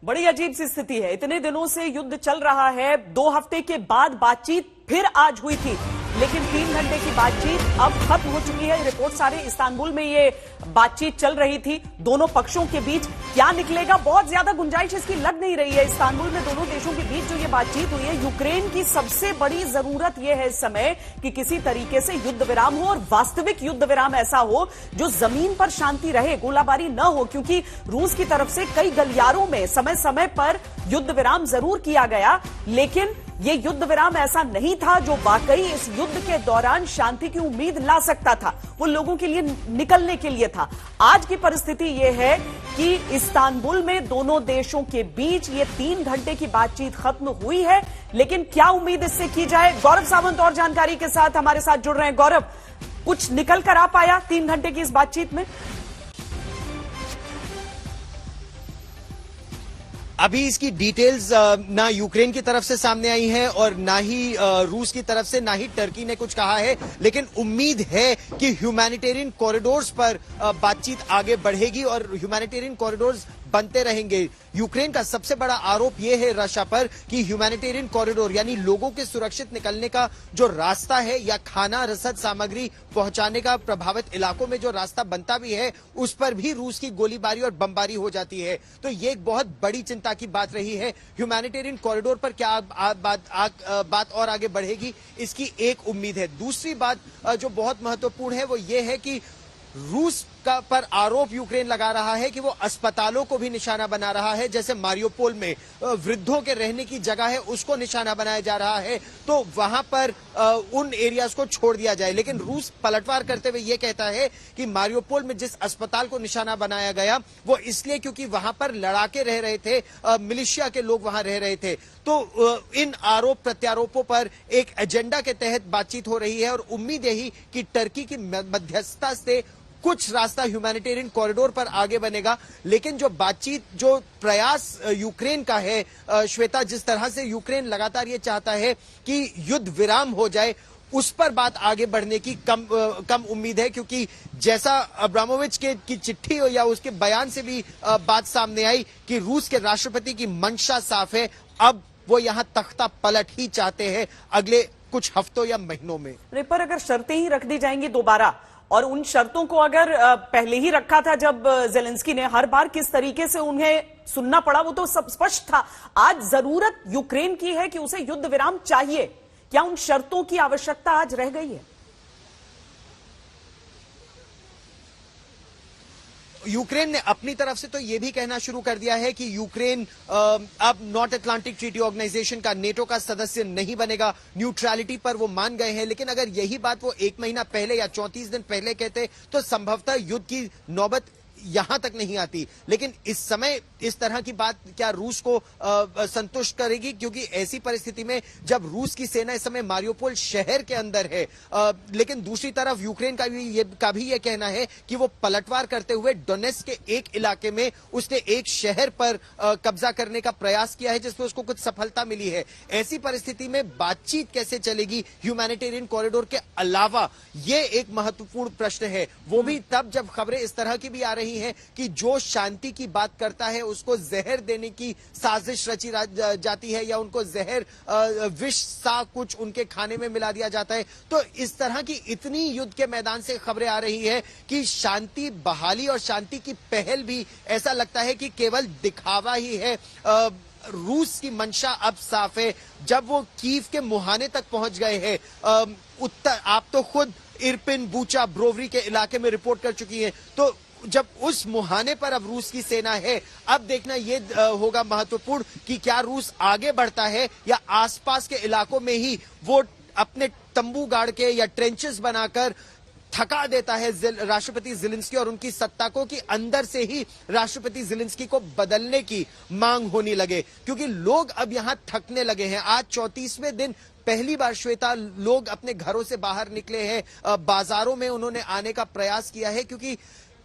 बड़ी अजीब सी स्थिति है। इतने दिनों से युद्ध चल रहा है, 2 हफ्ते के बाद बातचीत फिर आज हुई थी, लेकिन 3 घंटे की बातचीत अब खत्म हो चुकी है। रिपोर्ट सारे इस्तांबुल में ये बातचीत चल रही थी दोनों पक्षों के बीच। क्या निकलेगा, बहुत ज्यादा गुंजाइश इसकी लग नहीं रही है। इस्तांबुल में दोनों देशों के बीच जो ये बातचीत हुई है, यूक्रेन की सबसे बड़ी जरूरत यह है इस समय कि किसी तरीके से युद्ध विराम हो और वास्तविक युद्ध विराम ऐसा हो जो जमीन पर शांति रहे, गोलाबारी न हो, क्योंकि रूस की तरफ से कई गलियारों में समय समय पर युद्ध विराम जरूर किया गया, लेकिन ये युद्ध विराम ऐसा नहीं था जो वाकई इस युद्ध के दौरान शांति की उम्मीद ला सकता था, वो लोगों के लिए निकलने के लिए था। आज की परिस्थिति यह है कि इस्तांबुल में दोनों देशों के बीच ये 3 घंटे की बातचीत खत्म हुई है, लेकिन क्या उम्मीद इससे की जाए? गौरव सावंत और जानकारी के साथ हमारे साथ जुड़ रहे हैं। गौरव, कुछ निकल कर आ पाया 3 घंटे की इस बातचीत में? अभी इसकी डिटेल्स ना यूक्रेन की तरफ से सामने आई है और ना ही रूस की तरफ से, ना ही टर्की ने कुछ कहा है, लेकिन उम्मीद है कि ह्यूमैनिटेरियन कॉरिडोर्स पर बातचीत आगे बढ़ेगी और ह्यूमैनिटेरियन कॉरिडोर्स बनते रहेंगे। यूक्रेन का सबसे बड़ा आरोप यह है रशिया पर कि ह्यूमैनिटेरियन कॉरिडोर यानी लोगों के सुरक्षित निकलने का जो रास्ता है या खाना रसद सामग्री पहुंचाने का प्रभावित इलाकों में जो रास्ता बनता भी है, उस पर भी रूस की गोलीबारी और बमबारी हो जाती है। तो ये एक बहुत बड़ी चिंता की बात रही है। ह्यूमैनिटेरियन कॉरिडोर पर क्या बात और आगे बढ़ेगी, इसकी एक उम्मीद है। दूसरी बात जो बहुत महत्वपूर्ण है वो ये है कि रूस का पर आरोप यूक्रेन लगा रहा है कि वो अस्पतालों को भी निशाना बना रहा है। जैसे मारियोपोल में वृद्धों के रहने की जगह है, उसको निशाना बनाया जा रहा है, तो वहां पर उन एरियाज को छोड़ दिया जाए। लेकिन रूस पलटवार करते हुए ये कहता है कि मारियोपोल में जिस अस्पताल को निशाना बनाया गया वो इसलिए क्योंकि वहां पर लड़ाके रह रहे थे, मिलिशिया के लोग वहां रह रहे थे। तो इन आरोप प्रत्यारोपों पर एक एजेंडा के तहत बातचीत हो रही है और उम्मीद यही कि टर्की की मध्यस्थता से कुछ रास्ता ह्यूमैनिटेरियन कॉरिडोर पर आगे बनेगा। लेकिन जो बातचीत, जो प्रयास यूक्रेन का है, श्वेता, जिस तरह से यूक्रेन लगातार ये चाहता है कि युद्ध विराम हो जाए, उस पर बात आगे बढ़ने की कम उम्मीद है, क्योंकि जैसा अब्रामोविच की चिट्ठी या उसके बयान से भी बात सामने आई कि रूस के राष्ट्रपति की मंशा साफ है, अब वो यहां तख्ता पलट ही चाहते हैं अगले कुछ हफ्तों या महीनों में। पर अगर शर्तें ही रख दी जाएंगी दोबारा, और उन शर्तों को अगर पहले ही रखा था जब जेलेंस्की ने, हर बार किस तरीके से उन्हें सुनना पड़ा वो तो सब स्पष्ट था। आज जरूरत यूक्रेन की है कि उसे युद्ध विराम चाहिए, क्या उन शर्तों की आवश्यकता आज रह गई है? यूक्रेन ने अपनी तरफ से तो यह भी कहना शुरू कर दिया है कि यूक्रेन अब नॉर्थ अटलांटिक ट्रीटी ऑर्गेनाइजेशन का, नेटो का सदस्य नहीं बनेगा। न्यूट्रलिटी पर वो मान गए हैं, लेकिन अगर यही बात वो 1 महीना पहले या 34 दिन पहले कहते तो संभवतः युद्ध की नौबत यहां तक नहीं आती। लेकिन इस समय इस तरह की बात क्या रूस को संतुष्ट करेगी? क्योंकि ऐसी परिस्थिति में जब रूस की सेना इस समय मारियोपोल शहर के अंदर है, लेकिन दूसरी तरफ यूक्रेन का भी यह कहना है कि वो पलटवार करते हुए डोनेट्स्क के एक इलाके में उसने एक शहर पर कब्जा करने का प्रयास किया है, जिसमें उसको कुछ सफलता मिली है। ऐसी परिस्थिति में बातचीत कैसे चलेगी ह्यूमैनिटेरियन कॉरिडोर के अलावा, ये एक महत्वपूर्ण प्रश्न है। वो भी तब जब खबरें इस तरह की भी आ रही है कि जो शांति की बात करता है उसको जहर देने की साजिश रची जाती है, या उनको जहर, विष सा कुछ उनके खाने में मिला दिया जाता है। तो इस तरह की इतनी युद्ध के मैदान से खबरें आ रही है कि शांति बहाली और शांति की पहल भी ऐसा लगता है कि केवल दिखावा ही है। रूस की मंशा अब साफ है। जब वो कीव के मुहाने तक पहुंच गए हैं, उत्तर, आप तो खुद इरपिन, बूचा, ब्रोवरी के इलाके में रिपोर्ट कर चुकी हैं, तो जब उस मुहाने पर अब रूस की सेना है, अब देखना यह होगा महत्वपूर्ण कि क्या रूस आगे बढ़ता है या आसपास के इलाकों में ही वो अपने तंबू गाड़ के या ट्रेंचेस बनाकर थका देता है राष्ट्रपति ज़ेलेंस्की और उनकी सत्ता को, कि अंदर से ही राष्ट्रपति ज़ेलेंस्की को बदलने की मांग होने लगे, क्योंकि लोग अब यहां थकने लगे हैं। आज 34वें दिन पहली बार, श्वेता, लोग अपने घरों से बाहर निकले हैं, बाजारों में उन्होंने आने का प्रयास किया है, क्योंकि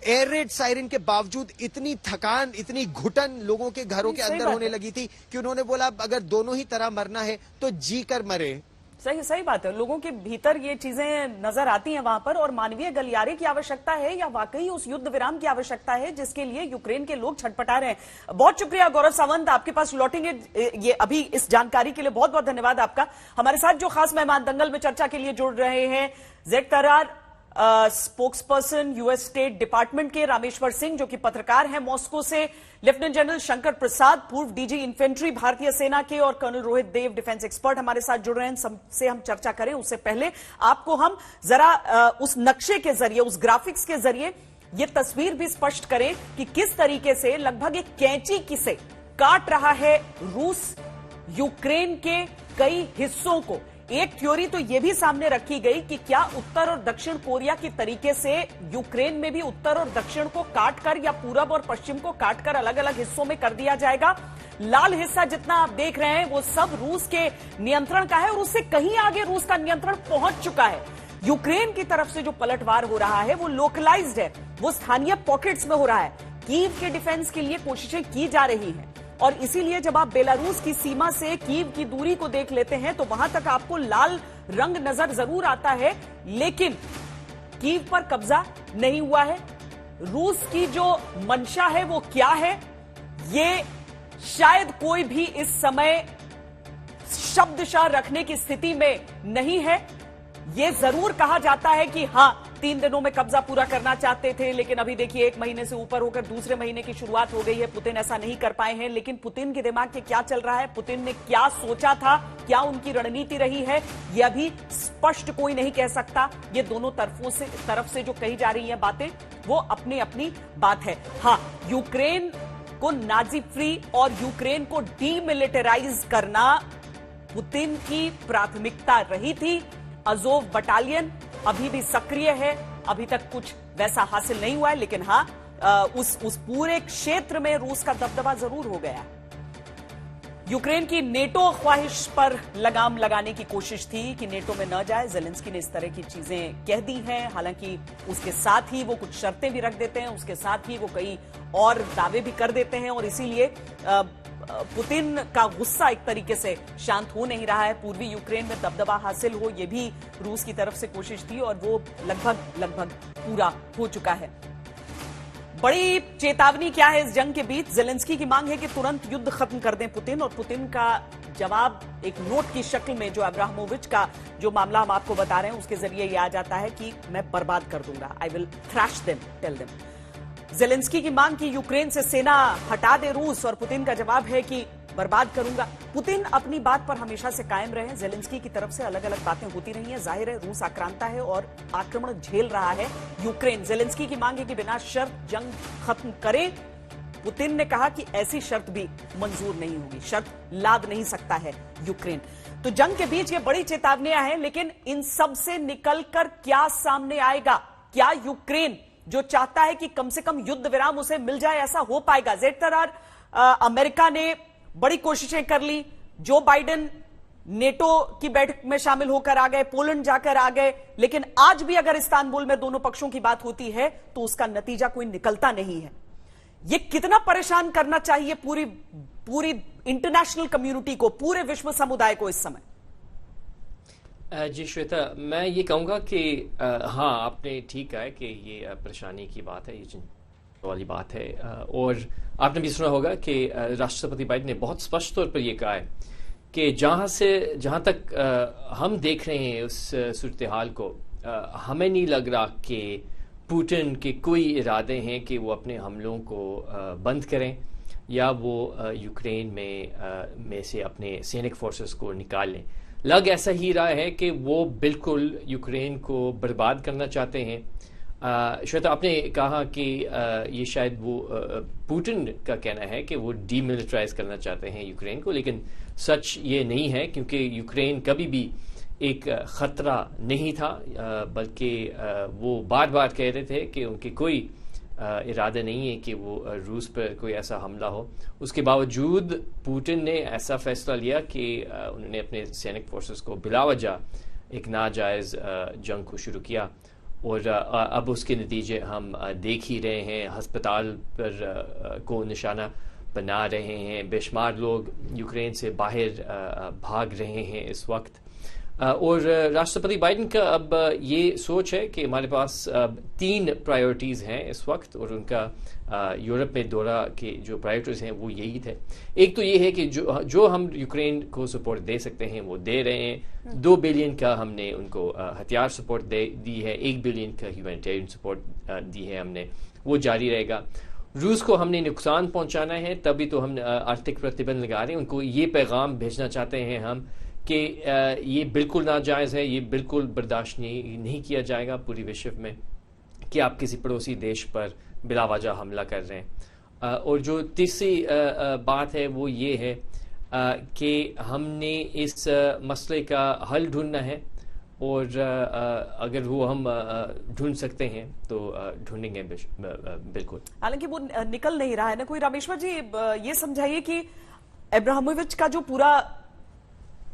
एयर रेड सायरन के बावजूद इतनी थकान, इतनी घुटन लोगों के घरों के अंदर होने लगी थी कि उन्होंने बोला अगर दोनों ही तरह मरना है तो जी कर मरे। सही बात है। लोगों के भीतर ये चीजें नजर आती हैं वहां पर, और मानवीय गलियारे की आवश्यकता है या वाकई उस युद्ध विराम की आवश्यकता है जिसके लिए यूक्रेन के लोग छटपटा रहे हैं। बहुत शुक्रिया गौरव सावंत, आपके पास लौटेंगे ये अभी इस जानकारी के लिए बहुत बहुत धन्यवाद आपका। हमारे साथ जो खास मेहमान दंगल में चर्चा के लिए जुड़ रहे हैं, जेड तरार स्पोक्सपर्सन यूएस स्टेट डिपार्टमेंट के, रामेश्वर सिंह जो कि पत्रकार हैं मॉस्को से, लेफ्टिनेंट जनरल शंकर प्रसाद पूर्व डीजी इन्फेंट्री भारतीय सेना के, और कर्नल रोहित देव डिफेंस एक्सपर्ट हमारे साथ जुड़ रहे हैं। सबसे हम चर्चा करें उससे पहले आपको हम जरा उस नक्शे के जरिए, उस ग्राफिक्स के जरिए ये तस्वीर भी स्पष्ट करें कि किस तरीके से लगभग एक कैंची की से काट रहा है रूस यूक्रेन के कई हिस्सों को। एक थ्योरी तो यह भी सामने रखी गई कि क्या उत्तर और दक्षिण कोरिया की तरीके से यूक्रेन में भी उत्तर और दक्षिण को काटकर या पूरब और पश्चिम को काटकर अलग अलग हिस्सों में कर दिया जाएगा। लाल हिस्सा जितना आप देख रहे हैं वो सब रूस के नियंत्रण का है, और उससे कहीं आगे रूस का नियंत्रण पहुंच चुका है। यूक्रेन की तरफ से जो पलटवार हो रहा है वो लोकलाइज्ड है, वो स्थानीय पॉकेट्स में हो रहा है। कीव के डिफेंस के लिए कोशिशें की जा रही हैं, और इसीलिए जब आप बेलारूस की सीमा से कीव की दूरी को देख लेते हैं तो वहां तक आपको लाल रंग नजर जरूर आता है, लेकिन कीव पर कब्जा नहीं हुआ है। रूस की जो मंशा है वो क्या है, ये शायद कोई भी इस समय शब्दशः रखने की स्थिति में नहीं है। ये जरूर कहा जाता है कि हां 3 दिनों में कब्जा पूरा करना चाहते थे, लेकिन अभी देखिए 1 महीने से ऊपर होकर दूसरे महीने की शुरुआत हो गई है। पुतिन ऐसा नहीं कर पाए हैं, लेकिन पुतिन के दिमाग में क्या चल रहा है, पुतिन ने क्या सोचा था, क्या उनकी रणनीति रही है, यह अभी स्पष्ट कोई नहीं कह सकता। ये दोनों तरफ से जो कही जा रही है बातें वो अपनी अपनी बात है। हां, यूक्रेन को नाजी फ्री और यूक्रेन को डीमिलिटराइज करना पुतिन की प्राथमिकता रही थी। अजोव बटालियन अभी भी सक्रिय है, अभी तक कुछ वैसा हासिल नहीं हुआ है, लेकिन हां उस पूरे क्षेत्र में रूस का दबदबा जरूर हो गया। यूक्रेन की नेटो ख्वाहिश पर लगाम लगाने की कोशिश थी कि नेटो में न जाए। जेलेंस्की ने इस तरह की चीजें कह दी हैं, हालांकि उसके साथ ही वो कुछ शर्तें भी रख देते हैं, उसके साथ ही वो कई और दावे भी कर देते हैं, और इसीलिए पुतिन का गुस्सा एक तरीके से शांत हो नहीं रहा है। पूर्वी यूक्रेन में दबदबा हासिल हो, यह भी रूस की तरफ से कोशिश थी, और वो लगभग पूरा हो चुका है। बड़ी चेतावनी क्या है इस जंग के बीच? जेलेंस्की की मांग है कि तुरंत युद्ध खत्म कर दें पुतिन, और पुतिन का जवाब एक नोट की शक्ल में, जो अब्रामोविच का जो मामला हम आपको बता रहे हैं उसके जरिए यह आ जाता है कि मैं बर्बाद कर दूंगा, I will thrash them, tell them. Zelensky की मांग की यूक्रेन से सेना हटा दे रूस, और पुतिन का जवाब है कि बर्बाद करूंगा। पुतिन अपनी बात पर हमेशा से कायम रहे। जेलेंस्की की तरफ से अलग अलग बातें होती रही हैं। जाहिर है रूस आक्रांता है और आक्रमण झेल रहा है यूक्रेन। जेलेंस्की की मांग है कि बिना शर्त जंग खत्म करें। पुतिन ने कहा कि ऐसी शर्त भी मंजूर नहीं होगी, शर्त लाद नहीं सकता है यूक्रेन। तो जंग के बीच ये बड़ी चेतावनियां हैं, लेकिन इन सब से निकलकर क्या सामने आएगा? क्या यूक्रेन जो चाहता है कि कम से कम युद्ध विराम उसे मिल जाए, ऐसा हो पाएगा? जेड तरार, अमेरिका ने बड़ी कोशिशें कर ली, जो बाइडेन नेटो की बैठक में शामिल होकर आ गए, पोलैंड जाकर आ गए, लेकिन आज भी अगर इस्तांबुल में दोनों पक्षों की बात होती है तो उसका नतीजा कोई निकलता नहीं है। यह कितना परेशान करना चाहिए पूरी इंटरनेशनल कम्युनिटी को, पूरे विश्व समुदाय को इस समय? जी श्वेता, मैं ये कहूँगा कि हाँ, आपने ठीक कहा कि ये परेशानी की बात है, ये चिंता वाली बात है। और आपने भी सुना होगा कि राष्ट्रपति बाइडेन ने बहुत स्पष्ट तौर पर यह कहा है कि जहाँ तक हम देख रहे हैं उस सूरत हाल को, हमें नहीं लग रहा कि पुतिन के कोई इरादे हैं कि वो अपने हमलों को बंद करें या वो यूक्रेन में से अपने सैनिक फोर्सेस को निकाल लें। लग ऐसा ही रहा है कि वो बिल्कुल यूक्रेन को बर्बाद करना चाहते हैं। श्वेता, आपने कहा कि ये शायद वो पुतिन का कहना है कि वो डीमिलिटराइज करना चाहते हैं यूक्रेन को, लेकिन सच ये नहीं है, क्योंकि यूक्रेन कभी भी एक खतरा नहीं था, बल्कि वो बार बार कह रहे थे कि उनके कोई इरादा नहीं है कि वो रूस पर कोई ऐसा हमला हो। उसके बावजूद पुतिन ने ऐसा फैसला लिया कि उन्होंने अपने सैनिक फोर्सेस को बिलावजह एक नाजायज़ जंग को शुरू किया, और अब उसके नतीजे हम देख ही रहे हैं। अस्पताल पर को निशाना बना रहे हैं, बेशुमार लोग यूक्रेन से बाहर भाग रहे हैं इस वक्त। और राष्ट्रपति बाइडेन का अब ये सोच है कि हमारे पास 3 प्रायोरिटीज़ हैं इस वक्त, और उनका यूरोप में दौरा के जो प्रायोरिटीज़ हैं वो यही थे। एक तो ये है कि जो हम यूक्रेन को सपोर्ट दे सकते हैं वो दे रहे हैं। 2 बिलियन का हमने उनको हथियार सपोर्ट दी है, 1 बिलियन का ह्यूमैनिटेरियन सपोर्ट दी है हमने, वो जारी रहेगा। रूस को हमने नुकसान पहुंचाना है, तभी तो हम आर्थिक प्रतिबंध लगा रहे हैं। उनको ये पैगाम भेजना चाहते हैं हम कि ये बिल्कुल नाजायज़ है, ये बिल्कुल बर्दाश्त नहीं किया जाएगा पूरी विश्व में कि आप किसी पड़ोसी देश पर बिलावजह हमला कर रहे हैं। और जो तीसरी बात है वो ये है कि हमने इस मसले का हल ढूंढना है, और अगर वो हम ढूंढ सकते हैं तो ढूंढेंगे बिल्कुल। हालांकि वो निकल नहीं रहा है ना कोई। रामेश्वर जी, ये समझाइए कि अब्रामोविच का जो पूरा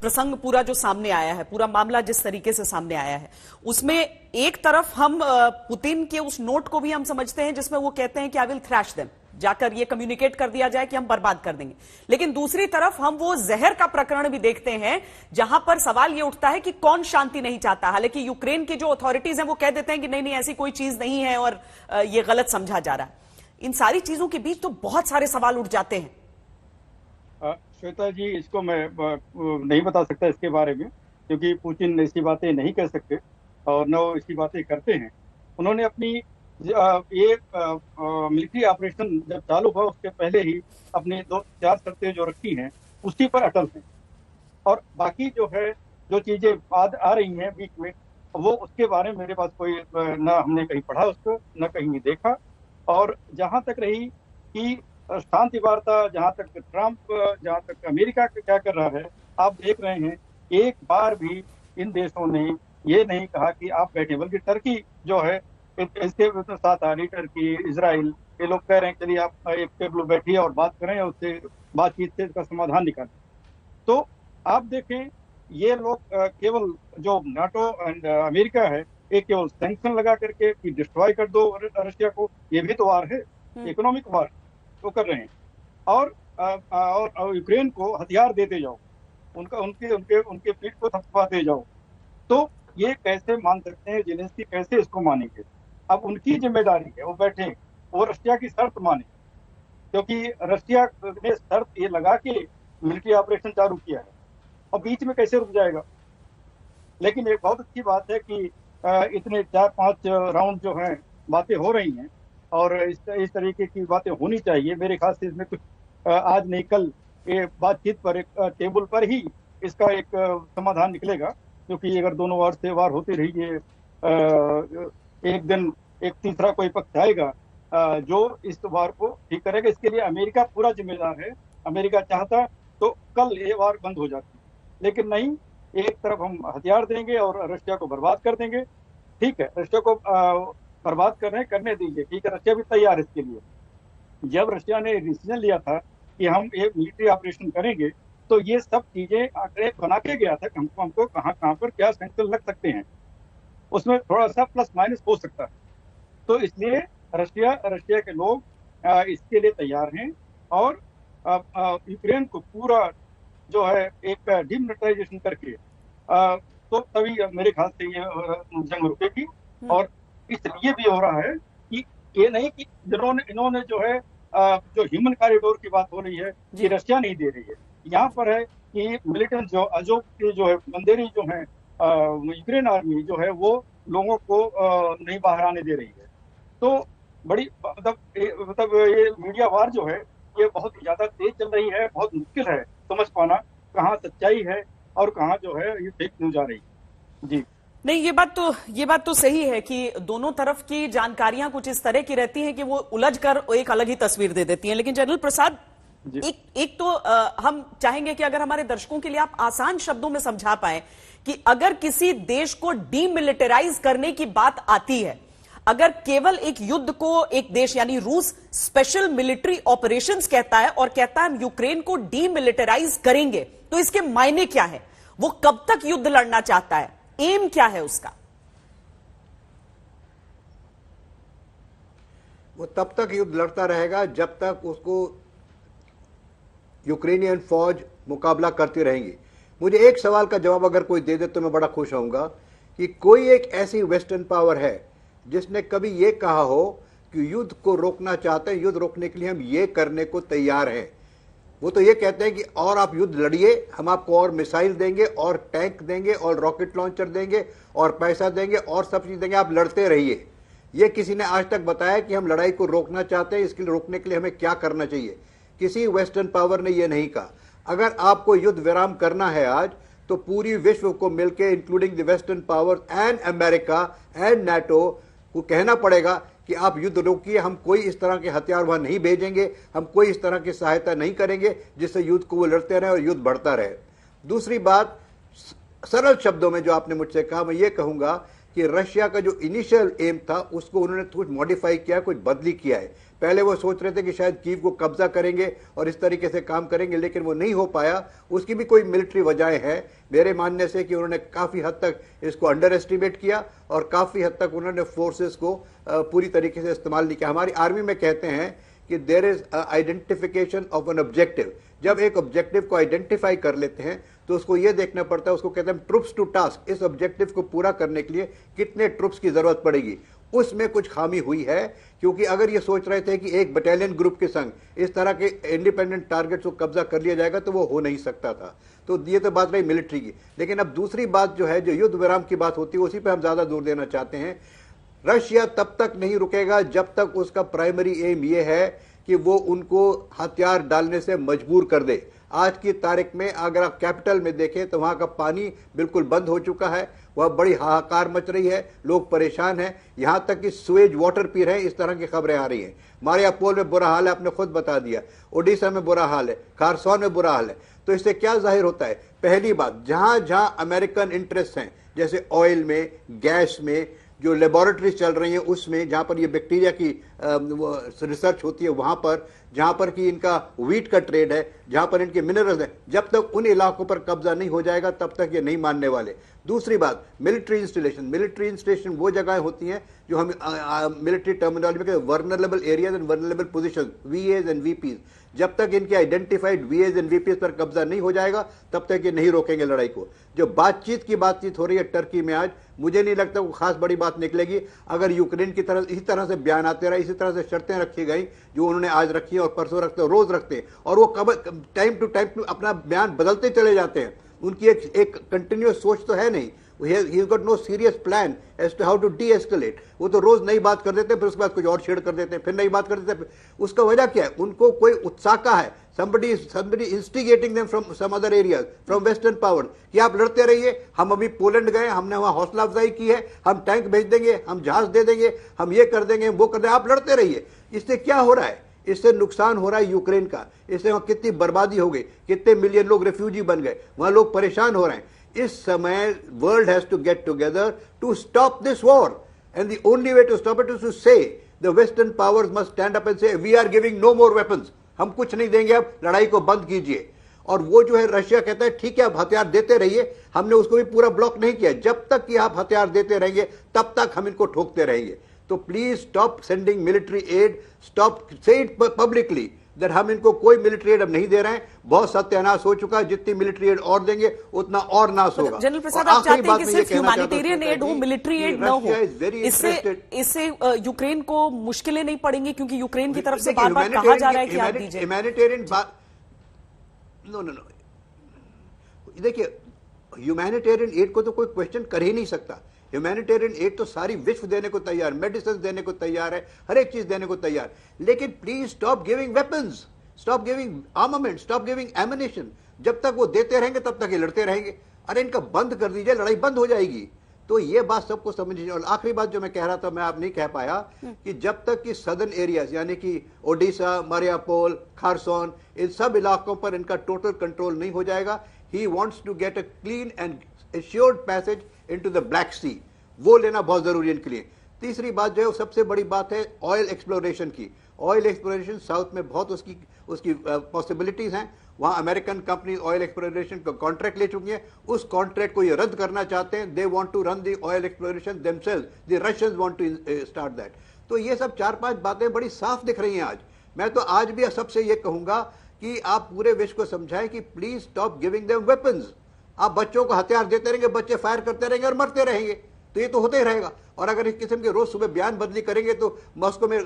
प्रसंग, पूरा जो सामने आया है, पूरा मामला जिस तरीके से सामने आया है, उसमें एक तरफ हम पुतिन के उस नोट को भी हम समझते हैं जिसमें वो कहते हैं कि आई विल थ्रैश देम, जाकर ये कम्युनिकेट कर दिया जाए कि हम बर्बाद कर देंगे। लेकिन दूसरी तरफ हम वो जहर का प्रकरण भी देखते हैं जहां पर सवाल ये उठता है कि कौन शांति नहीं चाहता। हालांकि यूक्रेन की जो अथॉरिटीज हैं वो कह देते हैं कि नहीं नहीं ऐसी कोई चीज नहीं है और ये गलत समझा जा रहा है। इन सारी चीजों के बीच तो बहुत सारे सवाल उठ जाते हैं। श्वेता जी, इसको मैं नहीं बता सकता इसके बारे में, क्योंकि पुतिन ऐसी बातें नहीं कर सकते और न वो ऐसी बातें करते हैं। उन्होंने अपनी ये मिलिट्री ऑपरेशन जब चालू हुआ उसके पहले ही अपनी 2-4 शर्तें जो रखी हैं उसी पर अटल हैं, और बाकी जो है जो चीजें आ रही हैं बीच में, वो उसके बारे में मेरे पास कोई न हमने कहीं पढ़ा उसको, न कहीं देखा। और जहां तक रही कि शांति वार्ता, जहां तक ट्रंप, जहां तक अमेरिका क्या कर रहा है, आप देख रहे हैं एक बार भी इन देशों ने ये नहीं कहा कि आप बैठे, बल्कि टर्की जो है इसके साथ आ रही, टर्की, इजराइल, ये लोग कह रहे हैं चलिए आप एक टेबल बैठिए और बात करें, उससे बातचीत से इसका समाधान निकालें। तो आप देखें ये लोग केवल जो नाटो एंड अमेरिका है, एक केवल सैंक्शन लगा करके कि डिस्ट्रॉय कर दो रशिया को, ये भी तो वार है, इकोनॉमिक वार तो कर रहे हैं। और यूक्रेन को हथियार देते जाओ, उनके पीठ को थपथपाते जाओ। तो ये कैसे मान सकते हैं, जेलेंस्की कैसे इसको मानेंगे? अब उनकी जिम्मेदारी है वो बैठे वो रशिया की शर्त माने, क्योंकि रशिया ने शर्त ये लगा के मिलिट्री ऑपरेशन चालू किया है, और बीच में कैसे रुक जाएगा? लेकिन एक बहुत अच्छी बात है कि इतने 4-5 राउंड जो हैं बातें हो रही हैं, और इस तरीके की बातें होनी चाहिए। मेरे ख्याल से इसमें कुछ आज नहीं कल ये बातचीत पर, एक टेबल पर ही इसका एक समाधान निकलेगा, क्योंकि अगर दोनों ओर से वार होती रही है, एक दिन एक तीसरा कोई पक्ष आएगा जो इस वार को ठीक करेगा। इसके लिए अमेरिका पूरा जिम्मेदार है। अमेरिका चाहता तो कल ये वार बंद हो जाती, लेकिन नहीं, एक तरफ हम हथियार देंगे और रशिया को बर्बाद कर देंगे। ठीक है, रशिया को बर्बाद करने दीजिए, ठीक है, रशिया भी तैयार है इसके लिए। जब रशिया ने डिसीजन लिया था कि हम एक मिलिट्री ऑपरेशन करेंगे, तो ये सब चीजें आंकड़े बना के गया था कि हमको कहाँ पर क्या सैंक्शन लग सकते हैं, उसमें थोड़ा सा प्लस माइनस हो सकता है। तो इसलिए रशिया के लोग इसके लिए तैयार हैं, और यूक्रेन को पूरा जो है एक डिमिलिटराइजेशन करके तो तभी मेरे ख्याल से ये जंग रुकेगी। और इसलिए भी हो रहा है कि ये नहीं कि इन्होंने जो है जो ह्यूमन कॉरिडोर की बात हो रही है ये रशिया नहीं दे रही है, यहाँ पर है कि मिलिटेंट जो अजोव के जो है बंदेरी जो है यूक्रेन आर्मी जो है वो लोगों को नहीं बाहर आने दे रही है। तो बड़ी मतलब ये मीडिया वार जो है ये बहुत ज्यादा तेज चल रही है। बहुत मुश्किल है समझ पाना कहाँ सच्चाई है और कहाँ जो है ये फेक न्यूज आ रही है। जी नहीं, ये बात तो सही है कि दोनों तरफ की जानकारियां कुछ इस तरह की रहती हैं कि वो उलझकर एक अलग ही तस्वीर दे देती हैं। लेकिन जनरल प्रसाद, एक तो हम चाहेंगे कि अगर हमारे दर्शकों के लिए आप आसान शब्दों में समझा पाए कि अगर किसी देश को डीमिलिटराइज करने की बात आती है, अगर केवल एक युद्ध को एक देश यानी रूस स्पेशल मिलिट्री ऑपरेशंस कहता है और कहता है हम यूक्रेन को डीमिलिटराइज करेंगे, तो इसके मायने क्या है? वो कब तक युद्ध लड़ना चाहता है? एम क्या है उसका? वो तब तक युद्ध लड़ता रहेगा जब तक उसको यूक्रेनियन फौज मुकाबला करती रहेंगी। मुझे एक सवाल का जवाब अगर कोई दे दे तो मैं बड़ा खुश होऊंगा कि कोई एक ऐसी वेस्टर्न पावर है जिसने कभी ये कहा हो कि युद्ध को रोकना चाहते हैं, युद्ध रोकने के लिए हम ये करने को तैयार हैं। वो तो ये कहते हैं कि और आप युद्ध लड़िए, हम आपको और मिसाइल देंगे और टैंक देंगे और रॉकेट लॉन्चर देंगे और पैसा देंगे और सब चीज देंगे, आप लड़ते रहिए। ये किसी ने आज तक बताया कि हम लड़ाई को रोकना चाहते हैं, इसके लिए रोकने के लिए हमें क्या करना चाहिए? किसी वेस्टर्न पावर ने यह नहीं कहा। अगर आपको युद्ध विराम करना है आज, तो पूरी विश्व को मिलकर including the western power and America and NATO को कहना पड़ेगा कि आप युद्ध रोकिए, हम कोई इस तरह के हथियार वहां नहीं भेजेंगे, हम कोई इस तरह की सहायता नहीं करेंगे जिससे युद्ध को वो लड़ते रहे और युद्ध बढ़ता रहे। दूसरी बात, सरल शब्दों में जो आपने मुझसे कहा, मैं ये कहूंगा कि रशिया का जो इनिशियल एम था उसको उन्होंने कुछ मॉडिफाई किया, कुछ बदली किया है। पहले वो सोच रहे थे कि शायद कीव को कब्जा करेंगे और इस तरीके से काम करेंगे, लेकिन वो नहीं हो पाया। उसकी भी कोई मिलिट्री वजहें हैं मेरे मानने से कि उन्होंने काफी हद तक इसको अंडर एस्टिमेट किया और काफी हद तक उन्होंने फोर्सेस को पूरी तरीके से इस्तेमाल नहीं किया। हमारी आर्मी में कहते हैं कि there is identification of an objective. जब एक ऑब्जेक्टिव को आइडेंटिफाई कर लेते हैं तो उसको ये देखना पड़ता है, उसको कहते हैं ट्रुप्स टू टास्क। इस ऑब्जेक्टिव को पूरा करने के लिए कितने ट्रुप्स की जरूरत पड़ेगी, उसमें कुछ खामी हुई है। क्योंकि अगर ये सोच रहे थे कि एक बटालियन ग्रुप के संग इस तरह के इंडिपेंडेंट टारगेट्स को कब्जा कर लिया जाएगा तो वो हो नहीं सकता था। तो ये तो बात रही मिलिट्री की। लेकिन अब दूसरी बात जो है, जो युद्ध विराम की बात होती है, उसी पे हम ज्यादा जोर देना चाहते हैं। रशिया तब तक नहीं रुकेगा जब तक उसका प्राइमरी एम ये है कि वो उनको हथियार डालने से मजबूर कर दे। आज की तारीख में अगर आप कैपिटल में देखें तो वहां का पानी बिल्कुल बंद हो चुका है, वह बड़ी हाहाकार मच रही है, लोग परेशान हैं, यहां तक कि सुएज वाटर पी रहे हैं, इस तरह की खबरें आ रही हैं। मारियापोल में बुरा हाल है, आपने खुद बता दिया, ओडिशा में बुरा हाल है, खारसौन में बुरा हाल है। तो इससे क्या जाहिर होता है? पहली बात, जहां जहां अमेरिकन इंटरेस्ट हैं, जैसे ऑयल में, गैस में, जो लेबोरेटरीज चल रही हैं उसमें, जहां पर ये बैक्टीरिया की रिसर्च होती है, वहां पर जहां पर कि इनका वीट का ट्रेड है, जहां पर इनके मिनरल्स हैं, जब तक उन इलाकों पर कब्जा नहीं हो जाएगा तब तक ये नहीं मानने वाले। दूसरी बात, मिलिट्री इंस्टॉलेशन। मिलिट्री इंस्टॉलेशन वो जगह होती हैं जो हम मिलिट्री टर्मिनोलॉजी में कहते हैं vulnerable areas and vulnerable position, VAs and VPs. जब तक इनके आइडेंटिफाइड वीएज एंड वीपीज पर कब्जा नहीं हो जाएगा तब तक ये नहीं रोकेंगे लड़ाई को। जो बातचीत हो रही है टर्की में आज, मुझे नहीं लगता वो खास बड़ी बात निकलेगी। अगर यूक्रेन की तरह इसी तरह से बयान आते रहे, इसी तरह से शर्तें रखी गई जो उन्होंने आज रखी है और परसों रखते हैं, रोज रखते हैं, और वो टाइम टू टाइम अपना बयान बदलते चले जाते हैं। उनकी एक कंटिन्यूअस सोच तो है नहीं। He's got no serious plan as to how to de-escalate। वो तो रोज नई बात कर देते हैं, फिर उसके बाद कुछ और छेड़ कर देते हैं, फिर नई बात कर देते हैं। उसका वजह क्या है? उनको कोई उत्साह है, somebody instigating them from some other areas, from western power, कि आप लड़ते रहिए, हम अभी पोलैंड गए, हमने वहां हौसला अफजाई की है, हम टैंक भेज देंगे, हम जहाज दे देंगे, हम ये कर देंगे, वो कर देंगे, आप लड़ते रहिए। इससे क्या हो रहा है? इससे नुकसान हो रहा है यूक्रेन का। इससे वहां कितनी बर्बादी हो गई, कितने मिलियन लोग रेफ्यूजी बन गए, वहां लोग परेशान हो रहे हैं। इस समय world has to get together to stop this war, and the only way to stop it is to say the western powers must stand up and say we are giving no more weapons. हम कुछ नहीं देंगे, अब लड़ाई को बंद कीजिए। और वो जो है रशिया कहता है ठीक है आप हथियार देते रहिए, हमने उसको भी पूरा ब्लॉक नहीं किया, जब तक कि आप हथियार देते रहेंगे तब तक हम इनको ठोकते रहेंगे। तो please stop sending military add, stop से इट पब्लिकली दैट हम इनको कोई मिलिट्री एड अब नहीं दे रहे हैं। बहुत सत्यानाश हो चुका है, जितनी मिलिट्री एड और देंगे उतना और नाश होगा। जनरल प्रसाद, आप चाहते हैं कि सिर्फ ह्यूमैनिटेरियन एड हो, मिलिट्री एड न हो। इससे यूक्रेन को मुश्किलें नहीं पड़ेंगी, क्योंकि यूक्रेन की तरफ से बार बार कहा जा रहा है कि आप दीजिए ह्यूमैनिटेरियन। नो, देखिए ह्यूमैनिटेरियन एड को तो कोई क्वेश्चन कर ही नहीं सकता। ह्यूमैनिटेरियन एड तो सारी विश्व देने को तैयार, मेडिसिन देने को तैयार है, हर एक चीज देने को तैयार। लेकिन please stop giving weapons, stop giving armament, stop giving ammunition. जब तक वो देते रहेंगे तब तक ये लड़ते रहेंगे। अरे इनका बंद कर दीजिए, लड़ाई बंद हो जाएगी। तो ये बात सबको समझिए। और आखिरी बात जो मैं कह रहा था, मैं आप नहीं कह पाया, कि जब तक कि सदर्न एरियाज यानी कि ओडिशा, मारियापोल, खारसौन, इन सब इलाकों पर इनका टोटल कंट्रोल नहीं हो जाएगा, he wants to get a clean and assured passage into the Black Sea. वो लेना बहुत जरूरी है इनके लिए। तीसरी बात जो है वो सबसे बड़ी बात है ऑयल एक्सप्लोरेशन की। ऑयल एक्सप्लोरेशन साउथ में बहुत उसकी पॉसिबिलिटीज हैं। वहां अमेरिकन कंपनी ऑयल एक्सप्लोरेशन का कॉन्ट्रैक्ट ले चुकी है, उस कॉन्ट्रैक्ट को ये रद्द करना चाहते हैं। They want to run the oil exploration themselves, the Russians want to start that. तो ये सब 4-5 बातें बड़ी साफ दिख रही हैं आज। मैं तो आज भी सबसे ये कहूंगा कि आप पूरे विश्व को समझाएं कि please stop giving them weapons. आप बच्चों को हथियार देते रहेंगे, बच्चे फायर करते रहेंगे और मरते रहेंगे, तो ये तो होते ही रहेगा। और अगर इस किस्म के रोज सुबह बयान बदली करेंगे तो मॉस्को में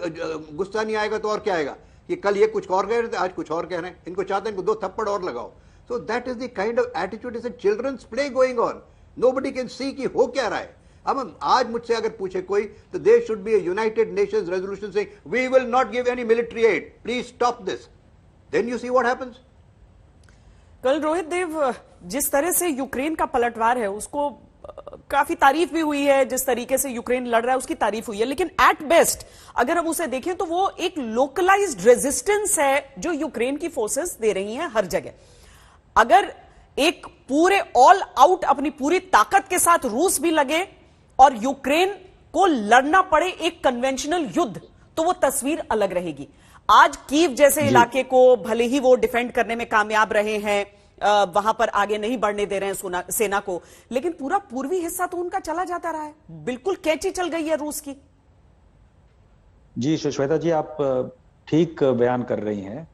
गुस्सा नहीं आएगा तो और क्या आएगा कि कल ये कुछ और कह रहे थे, आज कुछ और कह रहे हैं, इनको चाहते हैं इनको 2 थप्पड़ और लगाओ। So that is the kind of attitude, is a children's play going on. Nobody can see कि हो क्या रहा है। अब आज मुझसे अगर पूछे कोई तो there should be a United Nations resolution saying we will not give any military aid, please stop this, then you see what happens. कल रोहित देव, जिस तरह से यूक्रेन का पलटवार है उसको काफी तारीफ भी हुई है, जिस तरीके से यूक्रेन लड़ रहा है उसकी तारीफ हुई है, लेकिन एट बेस्ट अगर हम उसे देखें तो वो एक लोकलाइज्ड रेजिस्टेंस है जो यूक्रेन की फोर्सेस दे रही हैं हर जगह। अगर एक पूरे ऑल आउट अपनी पूरी ताकत के साथ रूस भी लगे और यूक्रेन को लड़ना पड़े एक कन्वेंशनल युद्ध, तो वो तस्वीर अलग रहेगी। आज कीव जैसे इलाके को भले ही वो डिफेंड करने में कामयाब रहे हैं, वहां पर आगे नहीं बढ़ने दे रहे हैं सेना को, लेकिन पूरा पूर्वी हिस्सा तो उनका चला जाता रहा है, बिल्कुल कैची चल गई है रूस की। जी श्वेता जी, आप ठीक बयान कर रही हैं।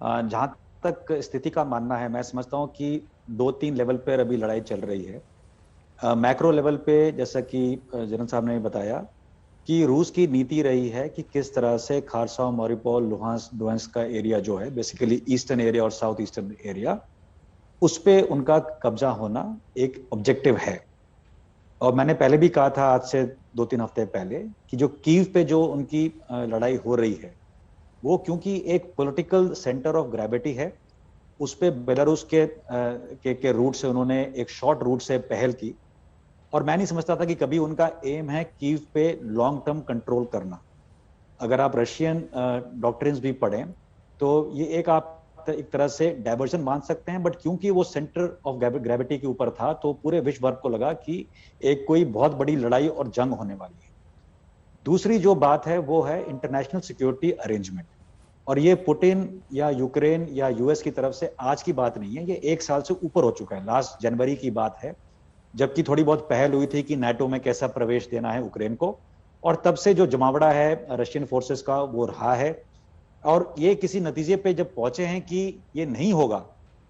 जहां तक स्थिति का मानना है, मैं समझता हूं कि 2-3 लेवल पर अभी लड़ाई चल रही है। मैक्रो लेवल पे जैसा कि जनरल साहब ने बताया कि रूस की नीति रही है कि किस तरह से खारसाव, मारिउपोल, लुहांस्क, डोनेट्स्क का एरिया जो है बेसिकली ईस्टर्न एरिया और साउथ ईस्टर्न एरिया, उस पे उनका कब्जा होना एक ऑब्जेक्टिव है। और मैंने पहले भी कहा था आज से 2-3 हफ्ते पहले कि जो कीव पे जो उनकी लड़ाई हो रही है वो क्योंकि एक पॉलिटिकल सेंटर ऑफ ग्रेविटी है, उस पे बेलारूस के रूट से उन्होंने एक शॉर्ट रूट से पहल की। और मैं नहीं समझता था कि कभी उनका एम है कीव पे लॉन्ग टर्म कंट्रोल करना। अगर आप रशियन डॉक्ट्रिन्स भी पढ़ें तो ये एक तरह से डाइवर्जन मान सकते हैं, बट क्योंकि वो सेंटर ऑफ ग्रेविटी के ऊपर था तो पूरे विश्व भर को लगा कि एक कोई बहुत बड़ी लड़ाई और जंग होने वाली है। दूसरी जो बात है वो है इंटरनेशनल सिक्योरिटी अरेंजमेंट, और ये पुतिन या यूक्रेन या यूएस की तरफ से आज की बात नहीं है, ये 1 साल से ऊपर हो चुका है। लास्ट जनवरी की बात है जबकि थोड़ी बहुत पहल हुई थी कि नाटो में कैसा प्रवेश देना है यूक्रेन को, और तब से जो जमावड़ा है रशियन फोर्सेस का वो रहा है। और ये किसी नतीजे पे जब पहुंचे हैं कि ये नहीं होगा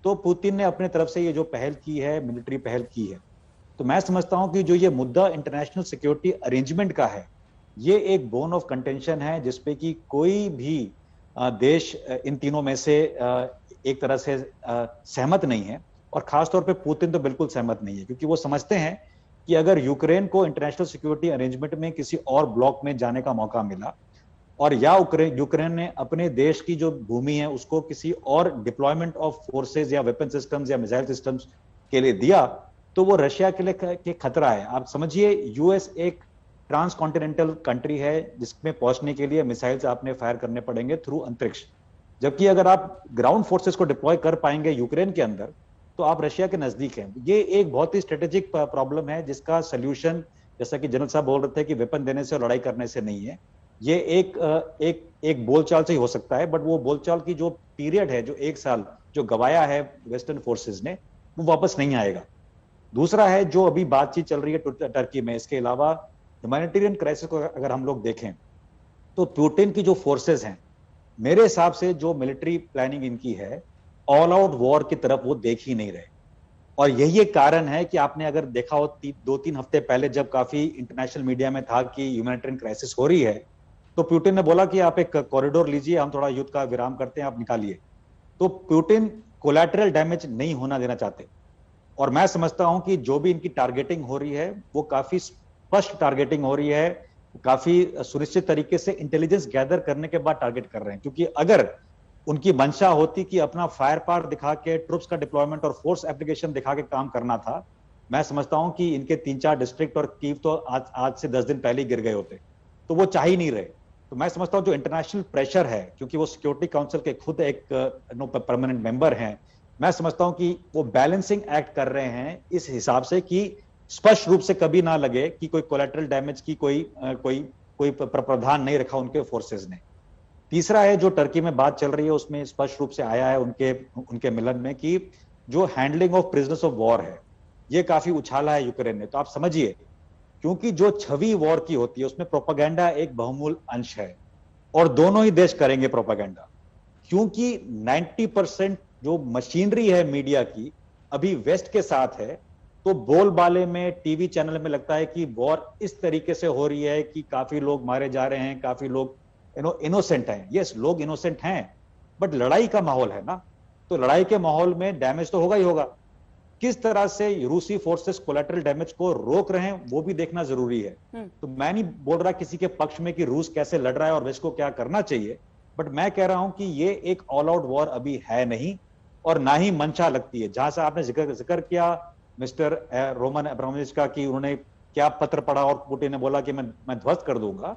तो पुतिन ने अपने तरफ से ये जो पहल की है, मिलिट्री पहल की है। तो मैं समझता हूं कि जो ये मुद्दा इंटरनेशनल सिक्योरिटी अरेंजमेंट का है, ये एक बोन ऑफ कंटेंशन है जिसपे कि कोई भी देश इन तीनों में से एक तरह से सहमत नहीं है, और खासतौर पे पुतिन तो बिल्कुल सहमत नहीं है, क्योंकि वो समझते हैं कि अगर यूक्रेन को इंटरनेशनल सिक्योरिटी अरेंजमेंट में किसी और ब्लॉक में जाने का मौका मिला और या यूक्रेन ने अपने देश की जो भूमि है उसको किसी और डिप्लॉयमेंट ऑफ फोर्सेज या वेपन सिस्टम्स या मिसाइल सिस्टम्स के लिए दिया, तो वो रशिया के लिए खतरा है। आप समझिए यूएस एक ट्रांस कॉन्टिनेंटल कंट्री है जिसमें पहुंचने के लिए मिसाइल्स आपने फायर करने पड़ेंगे थ्रू अंतरिक्ष, जबकि अगर आप ग्राउंड फोर्सेस को डिप्लॉय कर पाएंगे यूक्रेन के अंदर तो आप रशिया के नजदीक हैं। ये एक बहुत ही स्ट्रेटेजिक प्रॉब्लम है जिसका सोल्यूशन, जैसा कि जनरल साहब बोल रहे थे कि वेपन देने से और लड़ाई करने से नहीं है, ये एक बोलचाल से ही हो सकता है, बट वो बोलचाल की जो पीरियड है, जो 1 साल जो गवाया है वेस्टर्न फोर्सेस ने, वो वापस नहीं आएगा। दूसरा है जो अभी बातचीत चल रही है टर्की में, इसके अलावा ह्यूमैनिटेरियन क्राइसिस को अगर हम लोग देखें तो पुतिन की जो फोर्सेस हैं, मेरे हिसाब से जो मिलिट्री प्लानिंग इनकी है, ऑल आउट वॉर की तरफ वो देख ही नहीं रहे। और यही एक कारण है कि आपने अगर देखा हो 2-3 हफ्ते पहले जब काफी इंटरनेशनल मीडिया में था कि ह्यूमैनिटेरियन क्राइसिस हो रही है, तो पुतिन ने बोला कि आप एक कॉरिडोर लीजिए, हम थोड़ा युद्ध का विराम करते हैं, आप निकालिए। तो पुतिन कोलैटरल डैमेज नहीं होना देना चाहते, और मैं समझता हूं कि जो भी इनकी टारगेटिंग हो रही है वो काफी स्पष्ट टारगेटिंग हो रही है, काफी सुनिश्चित तरीके से इंटेलिजेंस गैदर करने के बाद टारगेट कर रहे हैं। क्योंकि अगर उनकी मंशा होती कि अपना फायर पावर दिखा के ट्रुप्स का डिप्लॉयमेंट और फोर्स एप्लीकेशन दिखा के काम करना था, मैं समझता हूं कि इनके 3-4 डिस्ट्रिक्ट और कीव तो आज से 10 दिन पहले ही गिर गए होते, तो वो चाह ही नहीं रहे। तो मैं समझता हूं जो इंटरनेशनल प्रेशर है, क्योंकि वो सिक्योरिटी काउंसिल के खुद एक परमानेंट मेंबर हैं, मैं समझता हूं कि वो बैलेंसिंग एक्ट कर रहे हैं इस हिसाब से कि स्पष्ट रूप से कभी ना लगे कि कोई कोलैटरल डैमेज की कोई प्रावधान नहीं रखा उनके फोर्सेज ने। तीसरा है जो टर्की में बात चल रही है उसमें स्पष्ट रूप से आया है उनके मिलन में कि जो handling of prisoners of war है, ये काफी उछाला है यूक्रेन ने। तो आप समझिए, क्योंकि जो छवि वॉर की होती है उसमें प्रोपेगेंडा एक बहुमूल्य अंश है, और दोनों ही देश करेंगे प्रोपेगेंडा, क्योंकि 90% जो मशीनरी है मीडिया की अभी वेस्ट के साथ है, तो बोलबाले में, टीवी चैनल में लगता है कि वॉर इस तरीके से हो रही है कि काफी लोग मारे जा रहे हैं, काफी लोग इनोसेंट हैं। यस, लोग इनोसेंट हैं, बट लड़ाई का माहौल है ना, तो लड़ाई के माहौल में डैमेज तो होगा ही होगा। किस तरह से रूसी फोर्सेस कोलैटरल डैमेज को रोक रहे हैं वो भी देखना जरूरी है। तो मैं नहीं बोल रहा किसी के पक्ष में कि रूस कैसे लड़ रहा है और वेस्ट को क्या करना चाहिए, बट मैं कह रहा हूं कि ये एक ऑल आउट वॉर अभी है नहीं, और ना ही मंशा लगती है। जहां से आपने जिक्र किया मिस्टर रोमन अब्रामोविच का कि उन्होंने क्या पत्र पढ़ा और पुतिन ने बोला कि मैं ध्वस्त कर दूंगा,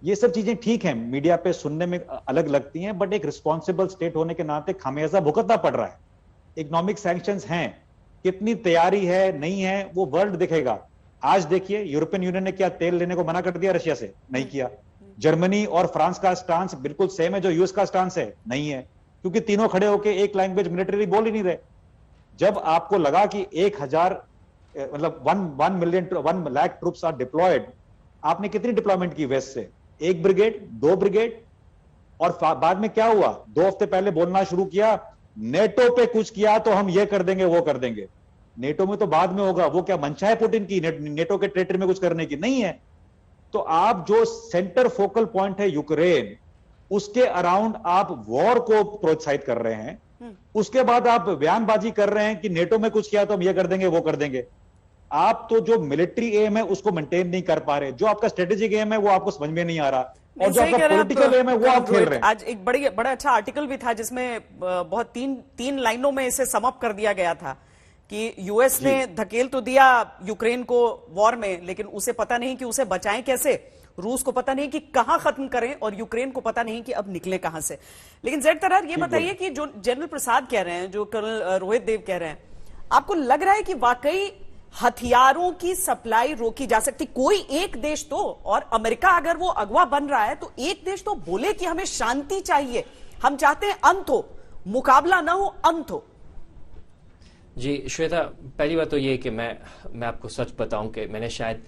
ये सब चीजें ठीक है, मीडिया पे सुनने में अलग लगती हैं, बट एक रिस्पॉन्सिबल स्टेट होने के नाते खामियाजा भुगतना पड़ रहा है। इकोनॉमिक सैंक्शंस हैं, कितनी तैयारी है नहीं है वो वर्ल्ड देखेगा। आज देखिए यूरोपियन यूनियन ने क्या तेल लेने को मना कर दिया रशिया से? नहीं किया। जर्मनी और फ्रांस का स्टांस बिल्कुल सेम है जो यूएस का स्टांस है? नहीं है, क्योंकि तीनों खड़े होकर एक लैंग्वेज मिलिट्री बोल ही नहीं रहे। जब आपको लगा कि 1,000 मतलब 1 लाख ट्रूप्स आर डिप्लॉयड, आपने कितनी डिप्लॉयमेंट की वेस्ट से? 1 ब्रिगेड, 2 ब्रिगेड, और बाद में क्या हुआ? 2 हफ्ते पहले बोलना शुरू किया नेटो पे कुछ किया तो हम ये कर देंगे वो कर देंगे। नेटो में तो बाद में होगा, वो क्या मंशा है पुतिन की नेटो के टेरिटरी में कुछ करने की? नहीं है। तो आप जो सेंटर फोकल पॉइंट है यूक्रेन, उसके अराउंड आप वॉर को प्रोत्साहित कर रहे हैं, उसके बाद आप बयानबाजी कर रहे हैं कि नेटो में कुछ किया तो हम ये कर देंगे वो कर देंगे। आप तो जो मिलिट्री एम है उसको मेंटेन नहीं कर पा रहे, जो आपका स्ट्रेटेजिक एम है वो आपको समझ में नहीं आ रहा, और जो आपका पॉलिटिकल एम है वो आप खेल रहे हैं। आज एक बड़ा अच्छा आर्टिकल भी था जिसमें बहुत तीन लाइनों में इसे समअप कर दिया गया था कि यूएस ने धकेल तो दिया यूक्रेन को वॉर में, लेकिन उसे पता नहीं कि उसे बचाएं कैसे, रूस को पता नहीं कि कहां खत्म करें, और यूक्रेन को पता नहीं कि अब निकले कहां से। लेकिन जेड तरार ये बताइए कि जो जनरल प्रसाद कह रहे हैं, जो कर्नल रोहित देव कह रहे हैं, आपको लग रहा है कि वाकई हथियारों की सप्लाई रोकी जा सकती? कोई एक देश तो, और अमेरिका अगर वो अगवा बन रहा है तो एक देश तो बोले कि हमें शांति चाहिए, हम चाहते हैं अंत हो, मुकाबला ना हो, अंत हो। जी श्वेता, पहली बात तो ये कि मैं आपको सच बताऊं कि मैंने शायद